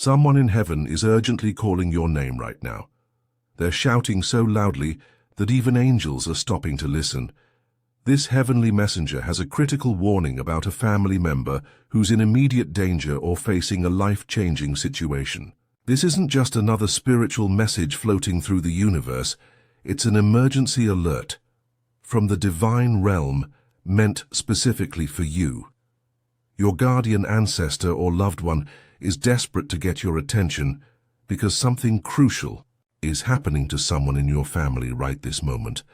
Someone in heaven is urgently calling your name right now. They're shouting so loudly that even angels are stopping to listen. This heavenly messenger has a critical warning about a family member who's in immediate danger or facing a life-changing situation. This isn't just another spiritual message floating through the universe. It's an emergency alert from the divine realm meant specifically for you. Your guardian ancestor or loved one is desperate to get your attention because something crucial is happening to someone in your family right this moment.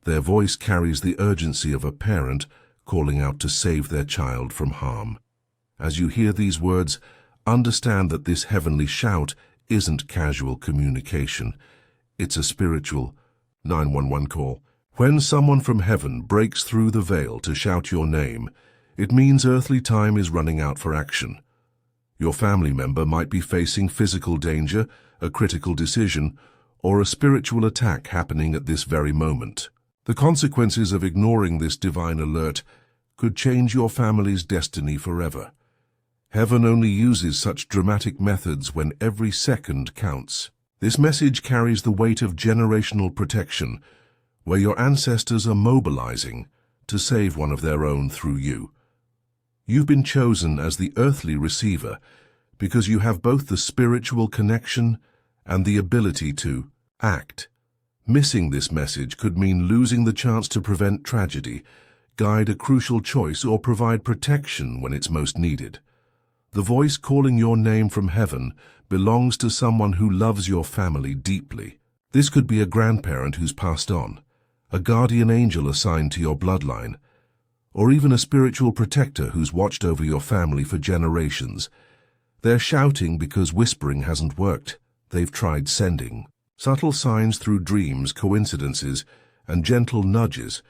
Their voice carries the urgency of a parent calling out to save their child from harm. As you hear these words, understand that this heavenly shout isn't casual communication. It's a spiritual 911 call. When someone from heaven breaks through the veil to shout your name, it means earthly time is running out for action. Your family member might be facing physical danger, a critical decision, or a spiritual attack happening at this very moment. The consequences of ignoring this divine alert could change your family's destiny forever. Heaven only uses such dramatic methods when every second counts. This message carries the weight of generational protection, where your ancestors are mobilizing to save one of their own through you. You've been chosen as the earthly receiver because you have both the spiritual connection and the ability to act. Missing this message could mean losing the chance to prevent tragedy, guide a crucial choice, or provide protection when it's most needed. The voice calling your name from heaven belongs to someone who loves your family deeply. This could be a grandparent who's passed on, a guardian angel assigned to your bloodline, or even a spiritual protector who's watched over your family for generations. They're shouting because whispering hasn't worked. They've tried sending subtle signs through dreams, coincidences, and gentle nudges,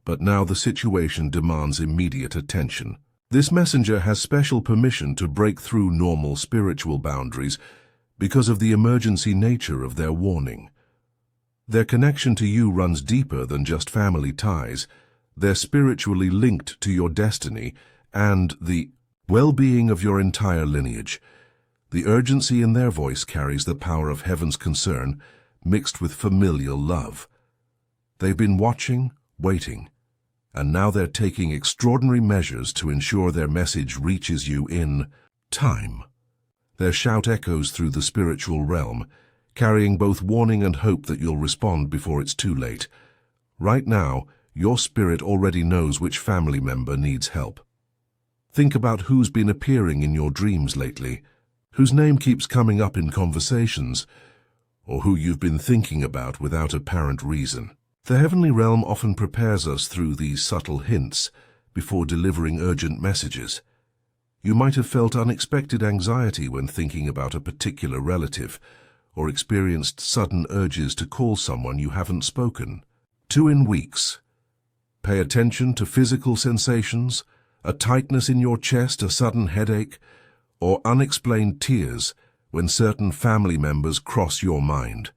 but now the situation demands immediate attention. This messenger has special permission to break through normal spiritual boundaries because of the emergency nature of their warning. Their connection to you runs deeper than just family ties. They're spiritually linked to your destiny and the well-being of your entire lineage. The urgency in their voice carries the power of heaven's concern mixed with familial love. They've been watching, waiting, and now they're taking extraordinary measures to ensure their message reaches you in time. Their shout echoes through the spiritual realm, carrying both warning and hope that you'll respond before it's too late. Right now, your spirit already knows which family member needs help. Think about who's been appearing in your dreams lately, whose name keeps coming up in conversations, or who you've been thinking about without apparent reason. The heavenly realm often prepares us through these subtle hints before delivering urgent messages. You might have felt unexpected anxiety when thinking about a particular relative, or experienced sudden urges to call someone you haven't spoken to in weeks. Pay attention to physical sensations, a tightness in your chest, a sudden headache, or unexplained tears when certain family members cross your mind.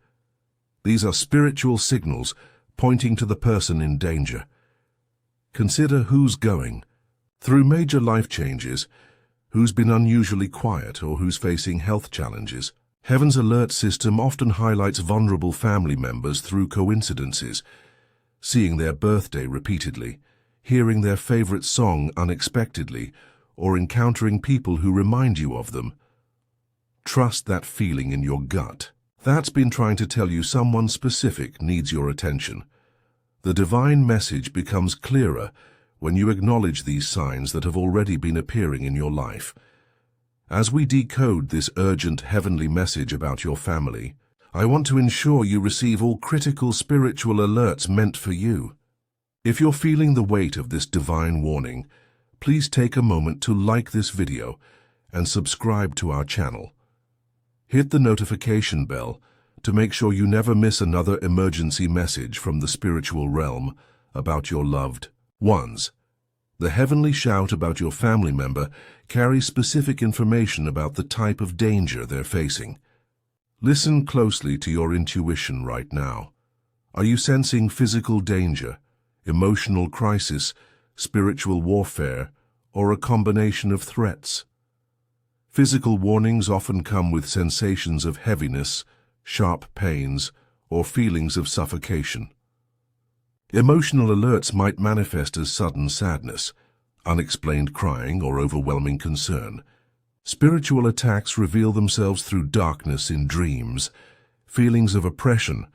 These are spiritual signals pointing to the person in danger. Consider who's going through major life changes, who's been unusually quiet, or who's facing health challenges. Heaven's alert system often highlights vulnerable family members through coincidences, seeing their birthday repeatedly, hearing their favorite song unexpectedly, or encountering people who remind you of them. Trust that feeling in your gut. That's been trying to tell you someone specific needs your attention. The divine message becomes clearer when you acknowledge these signs that have already been appearing in your life. As we decode this urgent heavenly message about your family, I want to ensure you receive all critical spiritual alerts meant for you. If you're feeling the weight of this divine warning, please take a moment to like this video and subscribe to our channel. Hit the notification bell to make sure you never miss another emergency message from the spiritual realm about your loved ones. The heavenly shout about your family member carries specific information about the type of danger they're facing. Listen closely to your intuition right now. Are you sensing physical danger, emotional crisis, spiritual warfare, or a combination of threats? Physical warnings often come with sensations of heaviness, sharp pains, or feelings of suffocation. Emotional alerts might manifest as sudden sadness, unexplained crying, or overwhelming concern. Spiritual attacks reveal themselves through darkness in dreams, feelings of oppression,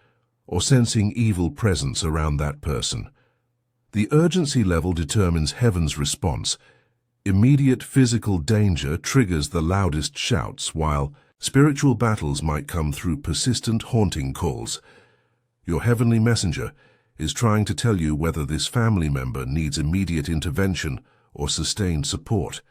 or sensing evil presence around that person. The urgency level determines heaven's response. Immediate physical danger triggers the loudest shouts, while spiritual battles might come through persistent haunting calls. Your heavenly messenger is trying to tell you whether this family member needs immediate intervention or sustained support.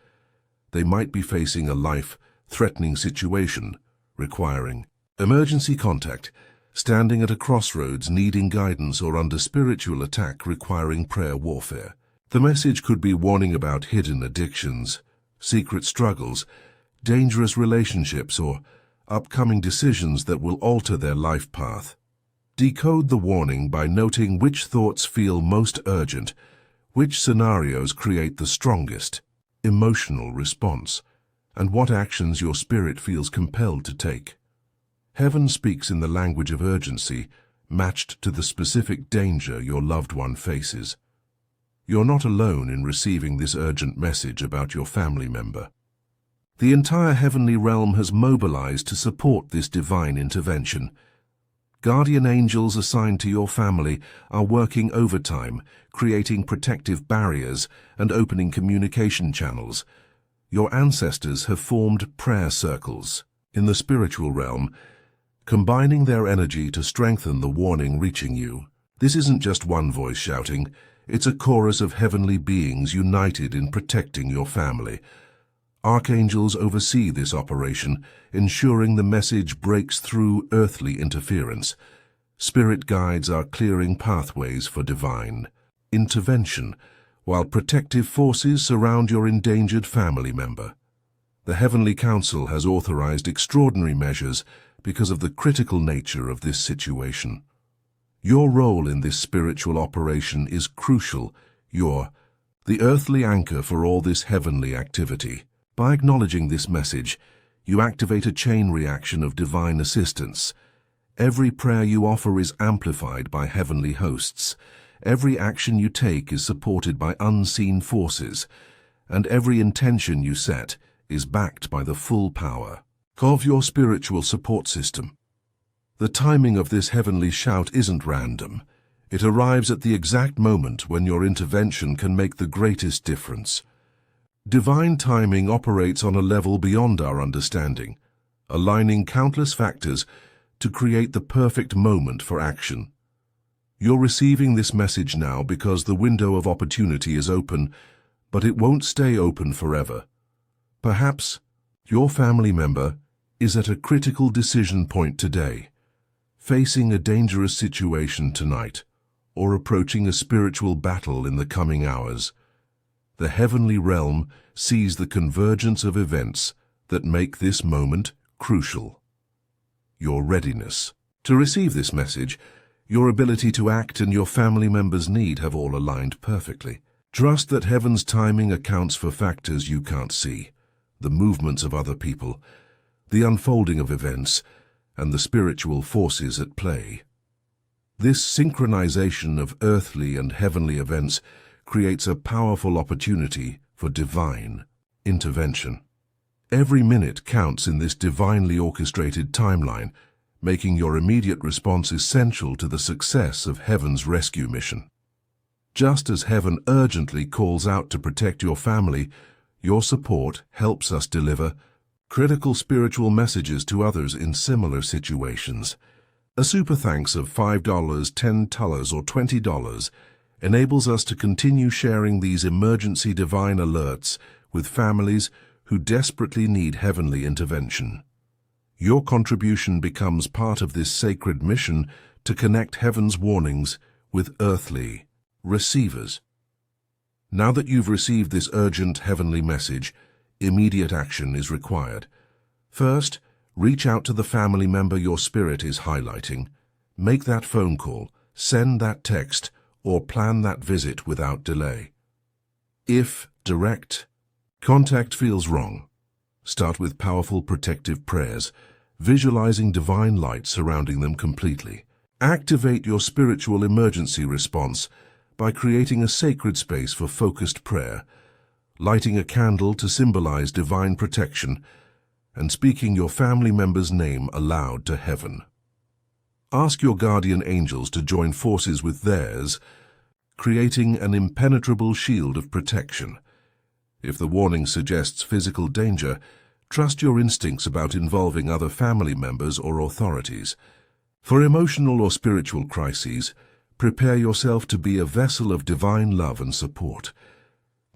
They might be facing a life-threatening situation requiring emergency contact, standing at a crossroads needing guidance, or under spiritual attack requiring prayer warfare. The message could be warning about hidden addictions, secret struggles, dangerous relationships, or upcoming decisions that will alter their life path. Decode the warning by noting which thoughts feel most urgent, which scenarios create the strongest emotional response, and what actions your spirit feels compelled to take. Heaven speaks in the language of urgency, matched to the specific danger your loved one faces. You're not alone in receiving this urgent message about your family member. The entire heavenly realm has mobilized to support this divine intervention. Guardian angels assigned to your family are working overtime, creating protective barriers and opening communication channels. Your ancestors have formed prayer circles in the spiritual realm, combining their energy to strengthen the warning reaching you. This isn't just one voice shouting. It's a chorus of heavenly beings united in protecting your family. Archangels oversee this operation, ensuring the message breaks through earthly interference. Spirit guides are clearing pathways for divine intervention, while protective forces surround your endangered family member. The Heavenly Council has authorized extraordinary measures because of the critical nature of this situation. Your role in this spiritual operation is crucial. You're the earthly anchor for all this heavenly activity. By acknowledging this message, you activate a chain reaction of divine assistance. Every prayer you offer is amplified by heavenly hosts. Every action you take is supported by unseen forces, and every intention you set is backed by the full power of your spiritual support system. The timing of this heavenly shout isn't random. It arrives at the exact moment when your intervention can make the greatest difference. Divine timing operates on a level beyond our understanding, aligning countless factors to create the perfect moment for action. You're receiving this message now because the window of opportunity is open, but it won't stay open forever. Perhaps your family member is at a critical decision point today, facing a dangerous situation tonight, or approaching a spiritual battle in the coming hours. The heavenly realm sees the convergence of events that make this moment crucial. Your readiness to receive this message, your ability to act, and your family member's need have all aligned perfectly. Trust that heaven's timing accounts for factors you can't see, the movements of other people, the unfolding of events, and the spiritual forces at play. This synchronization of earthly and heavenly events creates a powerful opportunity for divine intervention. Every minute counts in this divinely orchestrated timeline, making your immediate response essential to the success of heaven's rescue mission. Just as heaven urgently calls out to protect your family, your support helps us deliver critical spiritual messages to others in similar situations. A super thanks of $5, $10, or $20 enables us to continue sharing these emergency divine alerts with families who desperately need heavenly intervention. Your contribution becomes part of this sacred mission to connect heaven's warnings with earthly receivers. Now that you've received this urgent heavenly message, immediate action is required. First, reach out to the family member your spirit is highlighting. Make that phone call, send that text, or plan that visit without delay. If direct contact feels wrong, Start with powerful protective prayers, visualizing divine light surrounding them completely. Activate your spiritual emergency response by creating a sacred space for focused prayer, lighting a candle to symbolize divine protection, and speaking your family member's name aloud to heaven. Ask your guardian angels to join forces with theirs, creating an impenetrable shield of protection. If the warning suggests physical danger, trust your instincts about involving other family members or authorities. For emotional or spiritual crises, prepare yourself to be a vessel of divine love and support.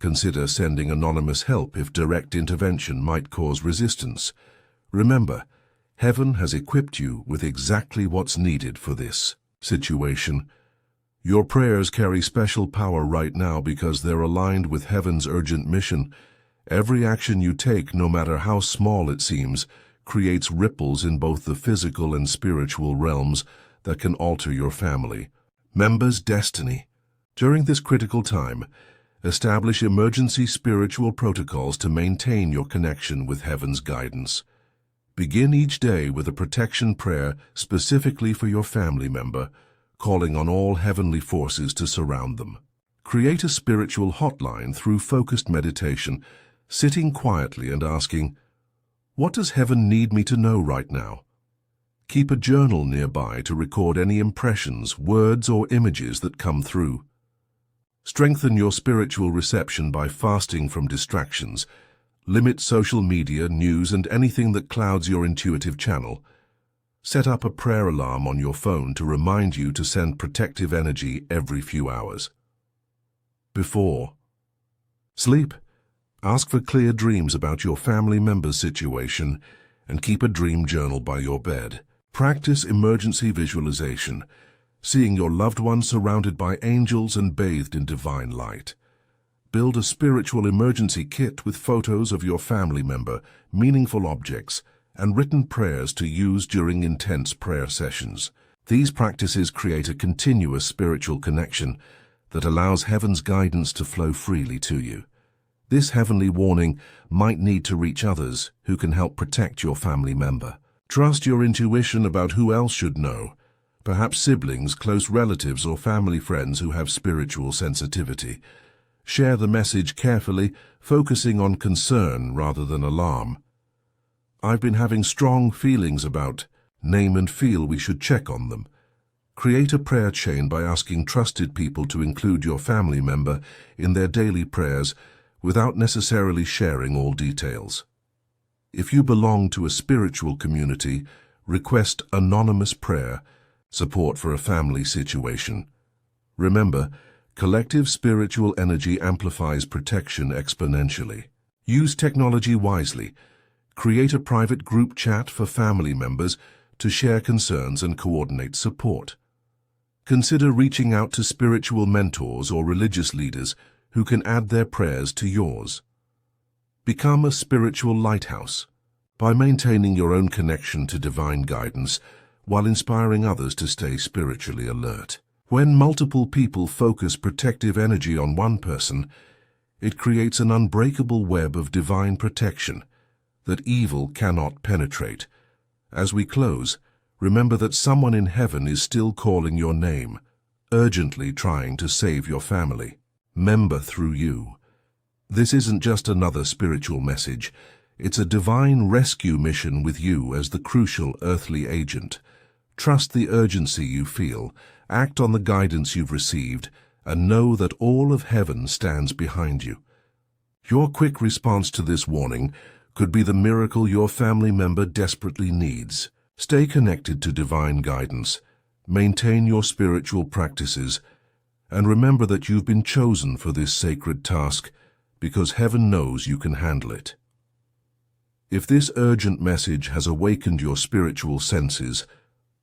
Consider sending anonymous help if direct intervention might cause resistance. Remember, heaven has equipped you with exactly what's needed for this situation. Your prayers carry special power right now because they're aligned with heaven's urgent mission. Every action you take, no matter how small it seems, creates ripples in both the physical and spiritual realms that can alter your family members' destiny. During this critical time, establish emergency spiritual protocols to maintain your connection with heaven's guidance. Begin each day with a protection prayer specifically for your family member, calling on all heavenly forces to surround them. Create a spiritual hotline through focused meditation, sitting quietly and asking, "What does heaven need me to know right now?" Keep a journal nearby to record any impressions, words, or images that come through. Strengthen your spiritual reception by fasting from distractions. Limit social media, news, and anything that clouds your intuitive channel. Set up a prayer alarm on your phone to remind you to send protective energy every few hours. Before sleep, ask for clear dreams about your family member's situation and keep a dream journal by your bed. Practice emergency visualization, seeing your loved ones surrounded by angels and bathed in divine light. Build a spiritual emergency kit with photos of your family member, meaningful objects, and written prayers to use during intense prayer sessions. These practices create a continuous spiritual connection that allows heaven's guidance to flow freely to you. This heavenly warning might need to reach others who can help protect your family member. Trust your intuition about who else should know, perhaps siblings, close relatives, or family friends who have spiritual sensitivity. Share the message carefully, focusing on concern rather than alarm. "I've been having strong feelings about," name and feel we should check on them. Create a prayer chain by asking trusted people to include your family member in their daily prayers without necessarily sharing all details. If you belong to a spiritual community, request anonymous prayer, support for a family situation. Remember, collective spiritual energy amplifies protection exponentially. Use technology wisely. Create a private group chat for family members to share concerns and coordinate support. Consider reaching out to spiritual mentors or religious leaders who can add their prayers to yours. Become a spiritual lighthouse by maintaining your own connection to divine guidance while inspiring others to stay spiritually alert. When multiple people focus protective energy on one person, it creates an unbreakable web of divine protection that evil cannot penetrate. As we close, remember that someone in heaven is still calling your name, urgently trying to save your family member through you. This isn't just another spiritual message. It's a divine rescue mission with you as the crucial earthly agent. Trust the urgency you feel, act on the guidance you've received, and know that all of heaven stands behind you. Your quick response to this warning could be the miracle your family member desperately needs. Stay connected to divine guidance, maintain your spiritual practices, and remember that you've been chosen for this sacred task because heaven knows you can handle it. If this urgent message has awakened your spiritual senses,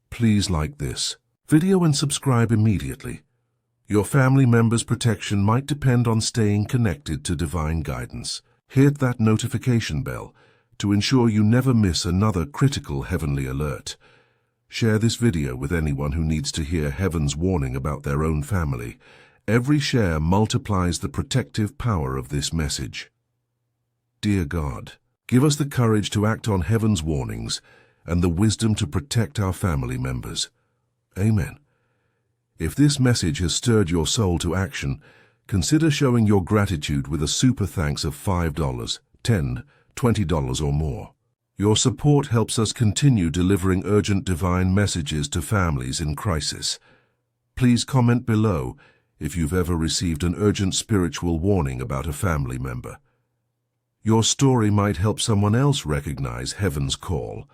please like this video and subscribe immediately. Your family member's protection might depend on staying connected to divine guidance. Hit that notification bell to ensure you never miss another critical heavenly alert. Share this video with anyone who needs to hear heaven's warning about their own family. Every share multiplies the protective power of this message. Dear God, Give us the courage to act on heaven's warnings and the wisdom to protect our family members. Amen. If this message has stirred your soul to action, consider showing your gratitude with a super thanks of $5, $10, $20 or more. Your support helps us continue delivering urgent divine messages to families in crisis. Please comment below if you've ever received an urgent spiritual warning about a family member. Your story might help someone else recognize heaven's call.